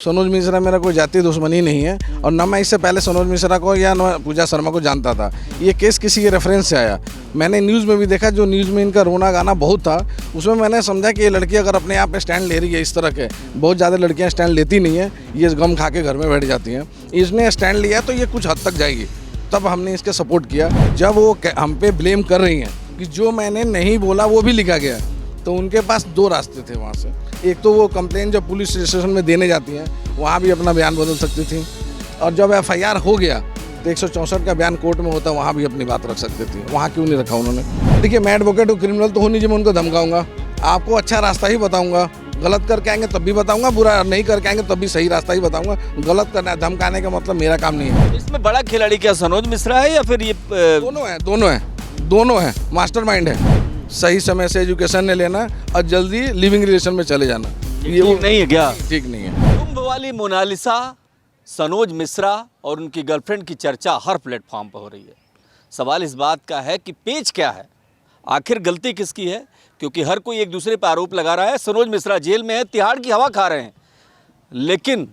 सनोज मिश्रा मेरा कोई जातीय दुश्मनी नहीं है और न मैं इससे पहले सनोज मिश्रा को या न पूजा शर्मा को जानता था। ये केस किसी के रेफरेंस से आया। मैंने न्यूज़ में भी देखा, जो न्यूज़ में इनका रोना गाना बहुत था, उसमें मैंने समझा कि ये लड़की अगर अपने आप पे स्टैंड ले रही है, इस तरह के बहुत ज़्यादा लड़कियाँ स्टैंड लेती नहीं है, ये गम खा के घर में बैठ जाती हैं। इसने स्टैंड लिया तो ये कुछ हद तक जाएगी, तब हमने इसका सपोर्ट किया। जब वो हम पे ब्लेम कर रही हैं कि जो मैंने नहीं बोला वो भी लिखा गया, तो उनके पास दो रास्ते थे वहाँ से। एक तो वो कंप्लेन जब पुलिस स्टेशन में देने जाती हैं वहाँ भी अपना बयान बदल सकती थी, और जब एफआईआर हो गया तो 164 का बयान कोर्ट में होता, वहाँ भी अपनी बात रख सकती थी। वहाँ क्यों नहीं रखा उन्होंने? देखिए, मैं एडवोकेट हूँ, क्रिमिनल तो हो नहीं जो मैं उनको धमकाऊंगा। आपको अच्छा रास्ता ही बताऊंगा, गलत करके आएंगे तब भी बताऊंगा, बुरा नहीं करके आएंगे तब भी सही रास्ता ही बताऊंगा। गलत करना धमकाने का मतलब मेरा काम नहीं है। इसमें बड़ा खिलाड़ी क्या सनोज मिश्रा है या फिर ये दोनों है मास्टरमाइंड है। सही समय से एजुकेशन ने लेना और जल्दी लिविंग रिलेशन में चले जाना, ये ठीक नहीं है क्या? ठीक नहीं है। कुंभ वाली मोनालिसा सनोज मिश्रा और उनकी गर्लफ्रेंड की चर्चा हर प्लेटफॉर्म पर हो रही है। सवाल इस बात का है कि पेच क्या है, आखिर गलती किसकी है? क्योंकि हर कोई एक दूसरे पर आरोप लगा रहा है। सनोज मिश्रा जेल में है, तिहाड़ की हवा खा रहे हैं, लेकिन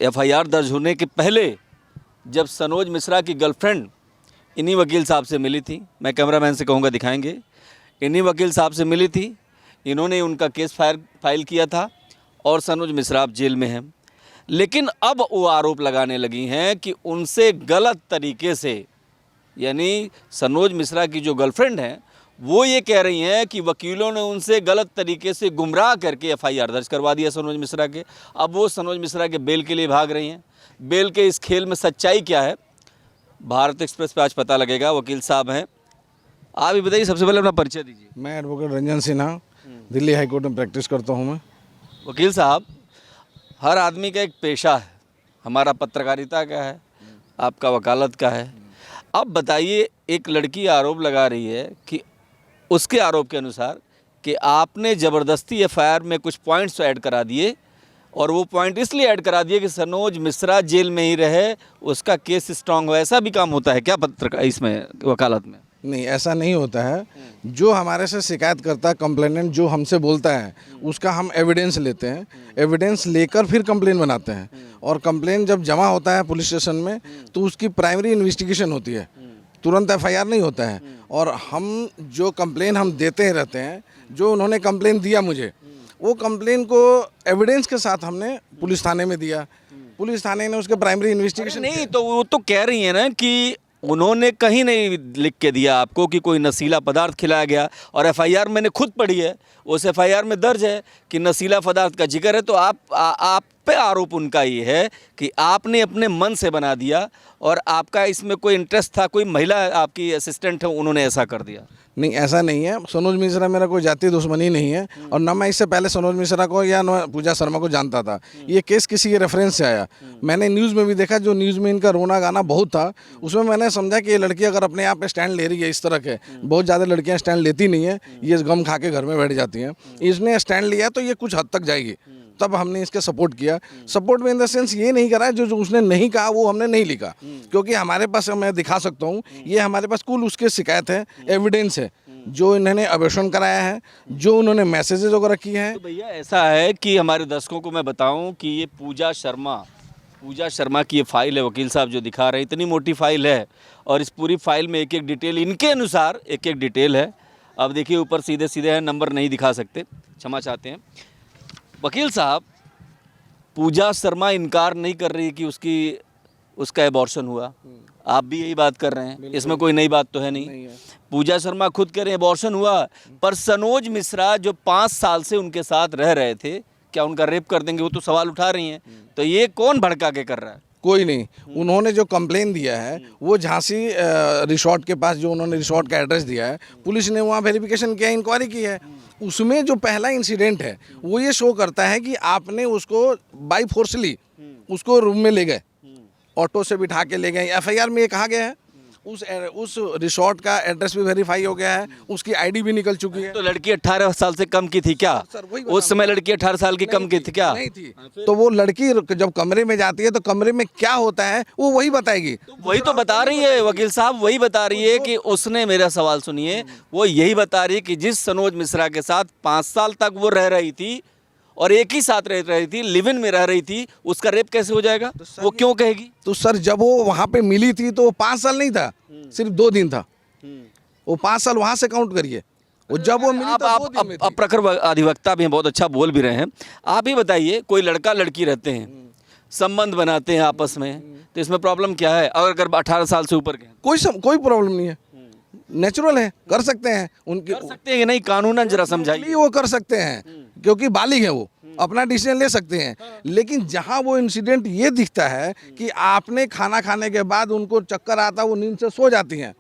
एफआईआर दर्ज होने के पहले जब सनोज मिश्रा की गर्लफ्रेंड इन्हीं वकील साहब से मिली थी, मैं कैमरामैन से कहूँगा दिखाएंगे, इन्हीं वकील साहब से मिली थी, इन्होंने उनका केस फाइल किया था और सनोज मिश्रा अब जेल में हैं। लेकिन अब वो आरोप लगाने लगी हैं कि उनसे गलत तरीके से, यानी सनोज मिश्रा की जो गर्लफ्रेंड है वो ये कह रही हैं कि वकीलों ने उनसे गलत तरीके से गुमराह करके एफआईआर दर्ज करवा दिया सनोज मिश्रा के। अब वो सनोज मिश्रा के बेल के लिए भाग रही हैं। बेल के इस खेल में सच्चाई क्या है, भारत एक्सप्रेस पे आज पता लगेगा। वकील साहब हैं, आप ही बताइए, सबसे पहले अपना परिचय दीजिए। मैं advocate Ranjan Sinha, Delhi high court में प्रैक्टिस करता हूँ मैं। वकील साहब, हर आदमी का एक पेशा है, हमारा पत्रकारिता का है, आपका वकालत का है। अब बताइए, एक लड़की आरोप लगा रही है कि उसके आरोप के अनुसार कि आपने ज़बरदस्ती एफआईआर में कुछ पॉइंट्स ऐड करा दिए, और वो पॉइंट इसलिए ऐड करा दिए कि सनोज मिश्रा जेल में ही रहे, उसका केस स्ट्रांग हो। ऐसा भी काम होता है क्या पत्रकार इसमें, वकालत में? नहीं, ऐसा नहीं होता है। जो हमारे से शिकायत करता है, कंप्लेनेंट जो हमसे बोलता है, उसका हम एविडेंस लेते हैं, एविडेंस लेकर फिर कंप्लेन बनाते हैं, और कंप्लेन जब जमा होता है पुलिस स्टेशन में तो उसकी प्राइमरी इन्वेस्टिगेशन होती है, तुरंत एफआईआर नहीं होता है। और हम जो कंप्लेन हम देते रहते हैं, जो उन्होंने कंप्लेन दिया मुझे, वो कंप्लेन को एविडेंस के साथ हमने पुलिस थाने में दिया, पुलिस थाने ने उसके प्राइमरी इन्वेस्टिगेशन। नहीं, तो वो तो कह रही है ना कि उन्होंने कहीं नहीं लिख के दिया आपको कि कोई नशीला पदार्थ खिलाया गया, और एफआईआर मैंने खुद पढ़ी है, उस एफआईआर में दर्ज है कि नशीला पदार्थ का जिक्र है। तो आप पे आरोप उनका ये है कि आपने अपने मन से बना दिया, और आपका इसमें कोई इंटरेस्ट था, कोई महिला आपकी असिस्टेंट है, उन्होंने ऐसा कर दिया। नहीं, ऐसा नहीं है। सनोज मिश्रा मेरा कोई जातीय दुश्मनी नहीं है और न मैं इससे पहले सनोज मिश्रा को या न पूजा शर्मा को जानता था। ये केस किसी के रेफरेंस से आया। मैंने न्यूज़ में भी देखा, जो न्यूज़ में इनका रोना गाना बहुत था, उसमें मैंने समझा कि ये लड़की अगर अपने आप पे स्टैंड ले रही है, इस तरह के बहुत ज़्यादा लड़कियाँ स्टैंड लेती नहीं है, ये गम खा के घर में बैठ जाती हैं, इसने स्टैंड लिया तो ये कुछ हद तक जाएगी, तब हमने इसके सपोर्ट किया। सपोर्ट में इन द सेंस ये नहीं करा, जो उसने नहीं कहा वो हमने नहीं लिखा, क्योंकि हमारे पास, मैं दिखा सकता हूँ, ये हमारे पास कुल उसके शिकायत है, एविडेंस है, जो इन्होंने अबॉर्शन कराया है, जो उन्होंने मैसेजेस वगैरह किए हैं। तो भैया ऐसा है कि हमारे दर्शकों को मैं बताऊं कि ये पूजा शर्मा की ये फाइल है, वकील साहब जो दिखा रहे हैं, इतनी मोटी फाइल है, और इस पूरी फाइल में एक एक डिटेल, इनके अनुसार एक एक डिटेल है। अब देखिए, ऊपर सीधे सीधे है, नंबर नहीं दिखा सकते, क्षमा चाहते हैं। वकील साहब, पूजा शर्मा इनकार नहीं कर रही कि उसका एबॉर्शन हुआ, आप भी यही बात कर रहे हैं, इसमें कोई नई बात तो है नहीं। पूजा शर्मा खुद कह रहे हैं एबॉर्शन हुआ, पर सनोज मिश्रा जो 5 साल से उनके साथ रह रहे थे, क्या उनका रेप कर देंगे, वो तो सवाल उठा रही हैं। तो ये कौन भड़का के कर रहा है? कोई नहीं। उन्होंने जो कंप्लेन दिया है वो झांसी रिसोर्ट के पास, जो उन्होंने रिसोर्ट का एड्रेस दिया है, पुलिस ने वहाँ वेरिफिकेशन किया, इंक्वायरी की है। उसमें जो पहला इंसिडेंट है वो ये शो करता है कि आपने उसको बाई फोर्सली उसको रूम में ले गए, ऑटो से बिठा के ले गए। एफआईआर में ये कहा गया है। उस रिसोर्ट का एड्रेस भी वेरीफाई हो गया है, उसकी आईडी भी निकल चुकी है। तो लड़की 18 साल से कम की थी क्या? उस समय लड़की 18 साल की कम की थी क्या? नहीं थी। तो वो लड़की जब कमरे में जाती है तो कमरे में क्या होता है वो वही बताएगी। तो वही तो बता रही है वकील साहब, वही बता रही है कि उसने, मेरा सवाल सुनिए, वो यही बता रही है कि जिस सनोज मिश्रा के साथ 5 साल तक वो रह रही थी, और एक ही साथ रह रही थी, लिव इन में रह रही थी, उसका रेप कैसे हो जाएगा? वो क्यों कहेगी? तो सर जब वो वहाँ पे मिली थी तो वो 5 साल नहीं था, सिर्फ 2 दिन था। वो 5 साल वहाँ से काउंट करिए। वो जब वो मिली तो 2 दिन में थी। आप प्रखर अधिवक्ता भी हैं, बहुत अच्छा बोल भी रहे हैं। आप ही बताइए, कोई लड़का लड़की रहते हैं, संबंध बनाते हैं आपस में, तो इसमें प्रॉब्लम क्या है? अगर 18 साल से ऊपर के हैं, कोई प्रॉब्लम नहीं है, नेचुरल है, कर सकते हैं। उनके कर सकते हैं कि नहीं? कानूनन जरा समझाइए। वो कर सकते हैं क्योंकि बालिग है, वो अपना डिसीजन ले सकते हैं। लेकिन जहां वो इंसिडेंट ये दिखता है कि आपने खाना खाने के बाद उनको चक्कर आता, वो नींद से सो जाती हैं,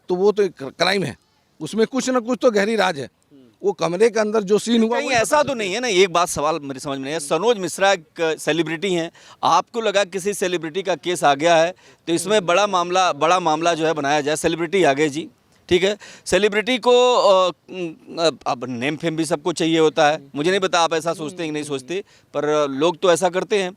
तो वो तो एक क्राइम है। उसमें कुछ ना कुछ तो गहरी राज है। वो कमरे के अंदर जो सीन हुआ, कहीं ऐसा तो नहीं है ना? एक बात सवाल मेरी समझ में नहीं है। सनोज मिश्रा एक सेलिब्रिटी हैं, आपको लगा किसी सेलिब्रिटी का केस आ गया है तो इसमें बड़ा मामला जो है बनाया जाए। सेलिब्रिटी आ गए जी, ठीक है, सेलिब्रिटी को अब नेम फेम भी सबको चाहिए होता है। मुझे नहीं पता आप ऐसा सोचते हैं कि नहीं सोचते, पर लोग तो ऐसा करते हैं।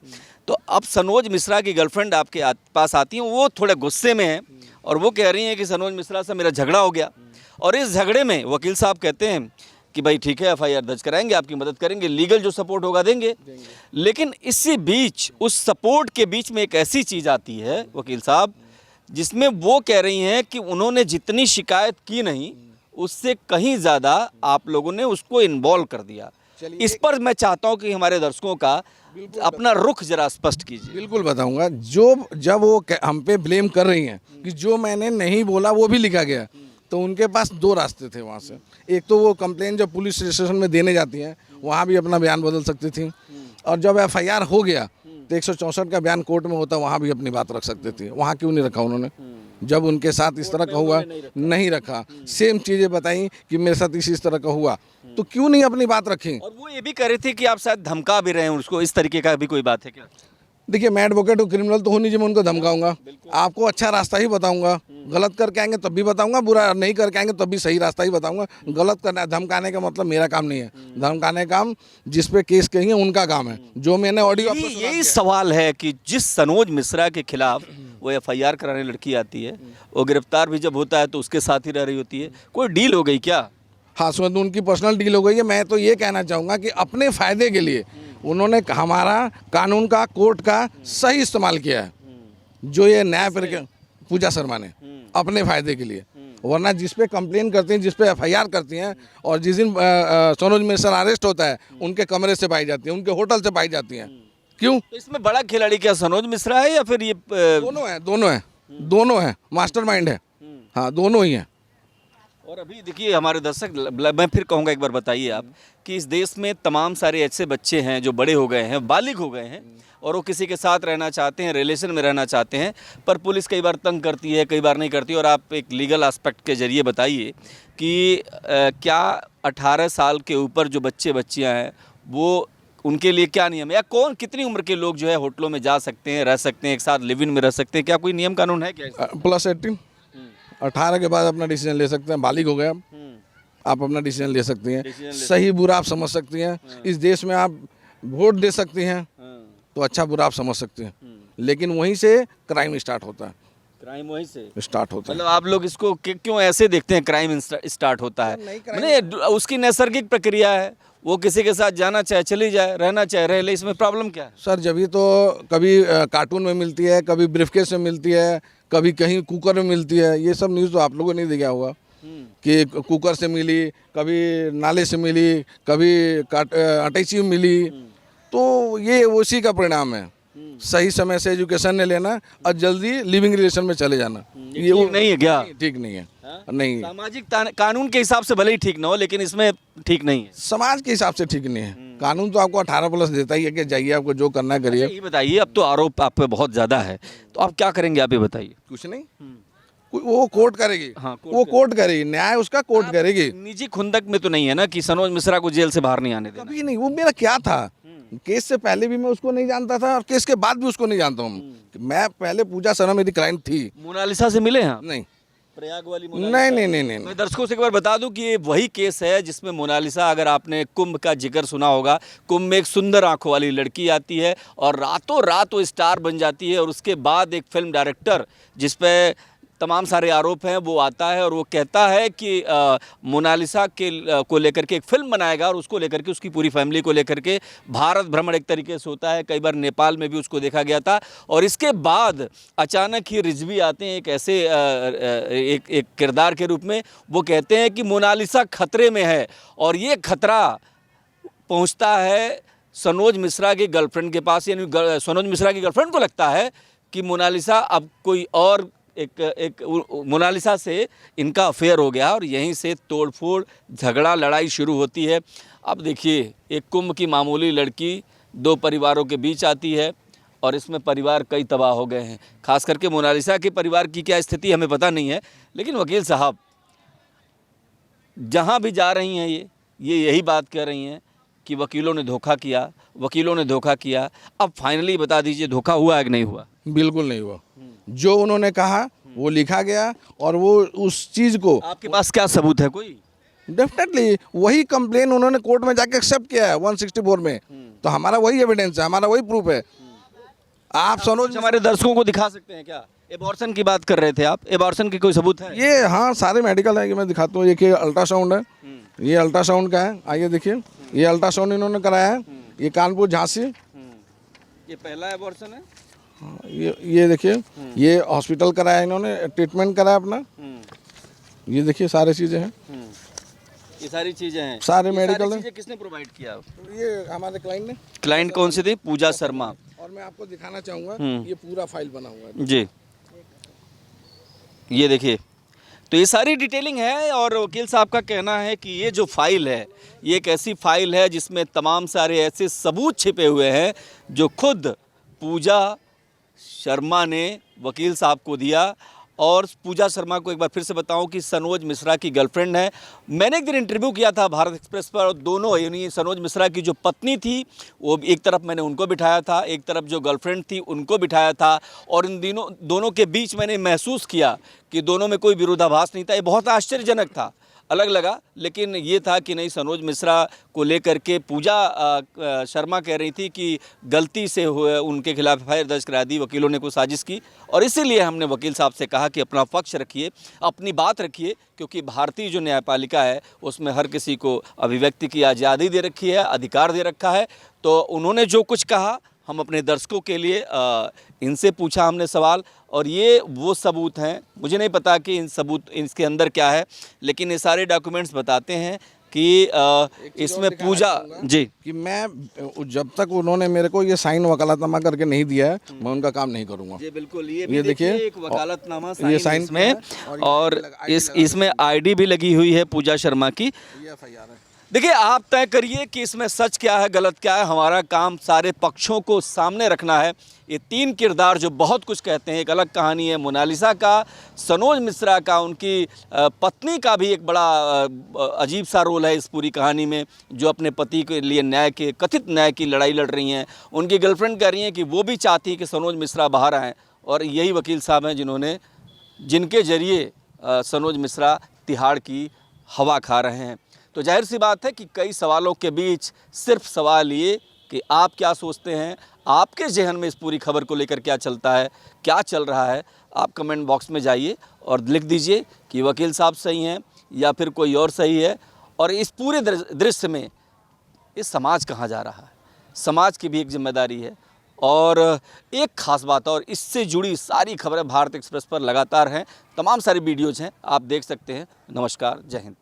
तो अब सनोज मिश्रा की गर्लफ्रेंड आपके पास आती हैं, वो थोड़े गुस्से में हैं और वो कह रही हैं कि सनोज मिश्रा से मेरा झगड़ा हो गया, और इस झगड़े में वकील साहब कहते हैं कि भाई ठीक है, FIR दर्ज कराएंगे, आपकी मदद करेंगे, लीगल जो सपोर्ट होगा देंगे। लेकिन इसी बीच, उस सपोर्ट के बीच में एक ऐसी चीज़ आती है वकील साहब, जिसमें वो कह रही हैं कि उन्होंने जितनी शिकायत की नहीं, उससे कहीं ज़्यादा आप लोगों ने उसको इन्वॉल्व कर दिया। इस पर मैं चाहता हूं कि हमारे दर्शकों का अपना रुख जरा स्पष्ट कीजिए। बिल्कुल बताऊंगा। जब वो हम पे ब्लेम कर रही हैं कि जो मैंने नहीं बोला वो भी लिखा गया, तो उनके पास 2 रास्ते थे वहाँ से। एक तो वो कंप्लेन जब पुलिस स्टेशन में देने जाती हैं, वहाँ भी अपना बयान बदल सकती थी, और जब FIR हो गया तो 164 का बयान कोर्ट में होता, वहाँ भी अपनी बात रख सकती थी। वहाँ क्यों नहीं रखा उन्होंने? जब उनके साथ इस तरह का हुआ, नहीं रखा। सेम चीज़ें बताई कि मेरे साथ इस तरह का हुआ, तो क्यों नहीं अपनी बात रखी? और वो ये भी कह रहे थे कि आप शायद धमका भी रहे हैं उसको, इस तरीके का भी कोई बात है क्या? देखिए, मैं एडवोकेट हूँ, क्रिमिनल तो हो नहीं जो मैं उनको धमकाऊंगा। आपको अच्छा रास्ता ही बताऊंगा। गलत करके आएंगे तब भी बताऊंगा, बुरा नहीं करके आएंगे तब भी सही रास्ता ही बताऊंगा। गलत करना, धमकाने का मतलब मेरा काम नहीं है। धमकाने काम जिस पे केस कहेंगे उनका काम है। जो मैंने ऑडियो यही सवाल है कि जिस सनोज मिश्रा के खिलाफ वो FIR कराने लड़की आती है, वो गिरफ्तार भी जब होता है तो उसके साथ ही रह रही होती है। कोई डील हो गई क्या? हाँ, सुन, उनकी पर्सनल डील हो गई है। मैं तो ये कहना चाहूँगा कि अपने फ़ायदे के लिए उन्होंने हमारा कानून का, कोर्ट का सही इस्तेमाल किया है। जो ये न्याय पूजा शर्मा ने अपने फ़ायदे के लिए, वरना जिस पे कंप्लेन करती हैं, जिस पे FIR करती हैं, और जिस दिन सनोज मिश्रा अरेस्ट होता है, उनके कमरे से पाई जाती है, उनके होटल से पाई जाती हैं। क्यों? तो इसमें बड़ा खिलाड़ी क्या सनोज मिश्रा है या फिर ये दोनों हैं, मास्टरमाइंड है। हाँ, दोनों ही हैं। और अभी देखिए हमारे दर्शक, मैं फिर कहूँगा, एक बार बताइए आप कि इस देश में तमाम सारे ऐसे बच्चे हैं जो बड़े हो गए हैं, बालिग हो गए हैं, और वो किसी के साथ रहना चाहते हैं, रिलेशन में रहना चाहते हैं, पर पुलिस कई बार तंग करती है, कई बार नहीं करती। और आप एक लीगल एस्पेक्ट के जरिए बताइए कि क्या 18 साल के ऊपर जो बच्चियाँ हैं, वो उनके लिए क्या नियम है, या कितनी उम्र के लोग जो है होटलों में जा सकते हैं, रह सकते हैं, एक साथ लिव इन में रह सकते हैं? क्या कोई नियम कानून है क्या? +18, 18 के बाद अपना डिसीजन ले सकते हैं। बालिग हो गए आप अपना डिसीजन ले सकती हैं। सही बुरा आप समझ सकती हैं। इस देश में आप वोट दे सकती हैं, तो अच्छा बुरा आप समझ सकते हैं। लेकिन वहीं से क्राइम स्टार्ट होता है। क्राइम वहीं से स्टार्ट होता है। मतलब आप लोग इसको क्यों ऐसे देखते हैं क्राइम स्टार्ट होता है? मैंने उसकी नैसर्गिक प्रक्रिया है, वो किसी के साथ जाना चाहे चली जाए, रहना चाहे रह ले, इसमें प्रॉब्लम क्या है? सर, जब ये तो कभी कार्टून में मिलती है, कभी ब्रीफकेस में मिलती है, कभी कहीं कुकर में मिलती है। ये सब न्यूज़ तो आप लोगों ने नहीं देखा होगा कि कुकर से मिली, कभी नाले से मिली, कभी अटैची में मिली। तो ये उसी का परिणाम है। सही समय से एजुकेशन ने लेना और जल्दी लिविंग रिलेशन में चले जाना, ये ठीक नहीं है क्या? ठीक नहीं है। नहीं, सामाजिक कानून के हिसाब से भले ही ठीक ना हो, लेकिन इसमें ठीक नहीं है। समाज के हिसाब से ठीक नहीं है। कानून तो आपको 18+ देता ही है कि जाइए, आपको जो करना है करिए। ये बताइए, अब तो आरोप आप पे बहुत ज़्यादा है, तो आप क्या करेंगे? आप ये बताइए। कुछ नहीं, वो कोर्ट करेगी। हाँ, वो कोर्ट करेगी, न्याय उसका कोर्ट करेगी। निजी खुंदक में तो नहीं है ना कि सनोज मिश्रा को जेल से बाहर नहीं आने देना? कभी नहीं। वो मेरा क्या था, केस से पहले भी मैं उसको नहीं जानता था और केस के बाद भी उसको नहीं जानता हूँ। मैं पहले पूजा शर्मा मेरी क्लाइंट थी। मोनालिसा से मिले हैं? नहीं, प्रयाग वाली नहीं। मैं दर्शकों से एक बार बता दूं कि ये वही केस है जिसमेमें मोनालिसा, अगर आपने कुंभ का जिक्र सुना होगा, कुंभ में एक सुंदर आंखों वाली लड़की आती है और रातों रात वो स्टार बन जाती है, और उसके बाद एक फिल्म डायरेक्टर जिस पे तमाम सारे आरोप हैं वो आता है और वो कहता है कि मोनालिसा के को लेकर के एक फिल्म बनाएगा और उसको लेकर के उसकी पूरी फैमिली को लेकर के भारत भ्रमण एक तरीके से होता है। कई बार नेपाल में भी उसको देखा गया था और इसके बाद अचानक ही रिजवी आते हैं एक ऐसे एक किरदार के रूप में। वो कहते हैं कि मोनालिसा खतरे में है और ये खतरा पहुंचता है सनोज मिश्रा की गर्लफ्रेंड के पास। यानी सनोज मिश्रा की गर्लफ्रेंड को लगता है कि मोनालिसा अब कोई और एक मोनालिसा से इनका अफेयर हो गया और यहीं से तोड़फोड़ झगड़ा लड़ाई शुरू होती है। अब देखिए, एक कुंभ की मामूली लड़की दो परिवारों के बीच आती है और इसमें परिवार कई तबाह हो गए हैं। खास करके मोनालिसा के परिवार की क्या स्थिति हमें पता नहीं है, लेकिन वकील साहब जहाँ भी जा रही हैं ये यही बात कह रही हैं कि वकीलों ने धोखा किया, वकीलों ने धोखा किया। अब फाइनली बता दीजिए, धोखा हुआ है कि नहीं हुआ? बिल्कुल नहीं हुआ। जो उन्होंने कहा वो लिखा गया और वो उस चीज़ को, आपके पास क्या सबूत है कोई? डेफिनेटली वही कंप्लेन उन्होंने कोर्ट में जाके एक्सेप्ट किया है 164 में। तो हमारा वही एविडेंस है, हमारा वही प्रूफ है। आप सनोज हमारे दर्शकों को दिखा सकते हैं क्या? एबॉर्शन की बात कर रहे थे आप, एबॉर्शन की कोई सबूत है? ये हाँ सारे मेडिकल है कि मैं दिखाता हूँ। ये अल्ट्रासाउंड है, ये अल्ट्रासाउंड का है। आइए देखिए, ये अल्ट्रासाउंड इन्होंने कराया है। ये कानपुर झांसी, ये पहला एबॉर्शन है। ये देखिए, ये हॉस्पिटल कराया इन्होंने, ट्रीटमेंट कराया अपना। ये देखिए सारी चीज़ें हैं, ये सारी चीज़ें हैं, सारे मेडिकल चीज़ें किसने प्रोवाइड किया? ये हमारे क्लाइंट ने। क्लाइंट कौन सी थी? पूजा शर्मा। और मैं आपको दिखाना चाहूँगा, ये पूरा फाइल बना हुआ है जी। ये देखिए, तो ये सारी डिटेलिंग है और वकील साहब का कहना है कि ये जो फाइल है ये एक ऐसी फाइल है जिसमें तमाम सारे ऐसे सबूत छिपे हुए हैं जो खुद पूजा शर्मा ने वकील साहब को दिया। और पूजा शर्मा को एक बार फिर से बताऊं कि सनोज मिश्रा की गर्लफ्रेंड है। मैंने एक दिन इंटरव्यू किया था भारत एक्सप्रेस पर और दोनों, यानी सनोज मिश्रा की जो पत्नी थी वो एक तरफ मैंने उनको बिठाया था, एक तरफ जो गर्लफ्रेंड थी उनको बिठाया था और इन दोनों के बीच मैंने महसूस किया कि दोनों में कोई विरोधाभास नहीं था। ये बहुत आश्चर्यजनक था, अलग लगा, लेकिन ये था कि नहीं, सनोज मिश्रा को लेकर के पूजा शर्मा कह रही थी कि गलती से हुए उनके खिलाफ एफआईआर दर्ज करा दी, वकीलों ने कोई साजिश की। और इसीलिए हमने वकील साहब से कहा कि अपना पक्ष रखिए, अपनी बात रखिए, क्योंकि भारतीय जो न्यायपालिका है उसमें हर किसी को अभिव्यक्ति की आज़ादी दे रखी है, अधिकार दे रखा है। तो उन्होंने जो कुछ कहा, हम अपने दर्शकों के लिए इनसे पूछा हमने सवाल और ये वो सबूत हैं। मुझे नहीं पता कि इसके अंदर क्या है, लेकिन ये सारे डॉक्यूमेंट्स बताते हैं कि इसमें पूजा जी कि मैं जब तक उन्होंने मेरे को ये साइन वकालतनामा करके नहीं दिया है मैं उनका काम नहीं करूँगा। जी बिल्कुल, ये देखिए एक वकालतनामा ये साइन में और इसमें आईडी भी लगी हुई है पूजा शर्मा की। देखिए, आप तय करिए कि इसमें सच क्या है, गलत क्या है। हमारा काम सारे पक्षों को सामने रखना है। ये तीन किरदार जो बहुत कुछ कहते हैं, एक अलग कहानी है मोनालिसा का, सनोज मिश्रा का, उनकी पत्नी का भी एक बड़ा अजीब सा रोल है इस पूरी कहानी में, जो अपने पति के लिए कथित न्याय की लड़ाई लड़ रही हैं। उनकी गर्लफ्रेंड कह रही हैं कि वो भी चाहती है कि सनोज मिश्रा बाहर आएँ और यही वकील साहब हैं जिनके जरिए सनोज मिश्रा तिहाड़ की हवा खा रहे हैं। तो जाहिर सी बात है कि कई सवालों के बीच सिर्फ सवाल ये कि आप क्या सोचते हैं, आपके जहन में इस पूरी खबर को लेकर क्या चलता है, क्या चल रहा है। आप कमेंट बॉक्स में जाइए और लिख दीजिए कि वकील साहब सही हैं या फिर कोई और सही है। और इस पूरे दृश्य में इस समाज कहाँ जा रहा है, समाज की भी एक जिम्मेदारी है। और एक ख़ास बात, और इससे जुड़ी सारी खबरें भारत एक्सप्रेस पर लगातार हैं, तमाम सारी वीडियोज़ हैं, आप देख सकते हैं। नमस्कार, जय हिंद।